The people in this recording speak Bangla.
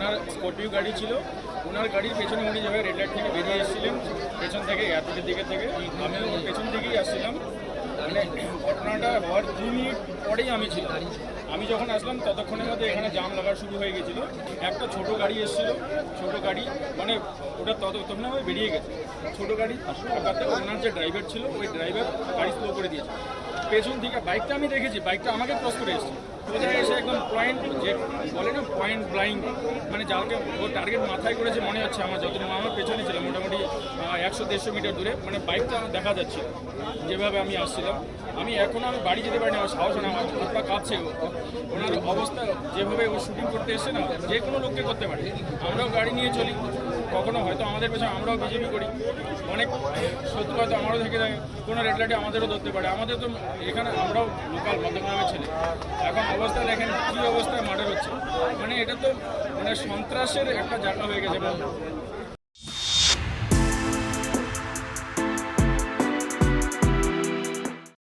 ওনার স্করপিও গাড়ি ছিল, ওনার গাড়ির পেছনে উনি যেভাবে রেড লাইট থেকে বেরিয়ে এসেছিলেন পেছন থেকে এয়ারপোর্টের দিকে থেকে, আমি ওর পেছন থেকেই আসছিলাম। মানে ঘটনাটা হওয়ার 2 মিনিট পরেই আমি ছিলাম। আমি যখন আসলাম ততক্ষণের মধ্যে এখানে জাম লাগা শুরু হয়ে গেছিলো। একটা ছোট গাড়ি এসেছিলো, ছোট গাড়ি মানে ওটা ততক্ষণে বেরিয়ে গেছে। ছোট গাড়ি তাতে ওনার যে ড্রাইভার ছিল ওই ড্রাইভার গাড়ি স্লো করে দিয়েছে। পেছন থেকে বাইকটা আমি দেখেছি, বাইকটা আমাকে ক্রস করে এসেছে। সোজা এসে একদম পয়েন্ট, যে বলে না পয়েন্ট ব্লাইন্ড, মানে যাকে ও টার্গেট মাথায় করেছে মনে হচ্ছে আমার, যত আমার পেছনে ছিল মোটামুটি 100-150 মিটার দূরে, মানে বাইকটা আমার দেখা যাচ্ছে যেভাবে আমি আসছিলাম। আমি বাড়ি যেতে পারিনি, আমার সাহস না, আমার হাতটা কাঁপছে। ওনার অবস্থা যেভাবে ও শুটিং করতে এসছে না, যে কোনো লোককে করতে পারে। আমরাও গাড়ি নিয়ে চলি, কখনো হয়তো আমাদের পেছনে আমরাও বিজেপি করি, অনেক শত্রু হয়তো আমারও থেকে যায়, কোনো রেড লাইটে আমাদেরও ধরতে পারে। আমাদের তো এখানে আমরাও লোকাল মধ্যগ্রামের ছেলে। এখন অবস্থা দেখেন কী অবস্থায় মার্ডার হচ্ছে, মানে এটা তো মানে সন্ত্রাসের একটা জায়গা হয়ে গেছে।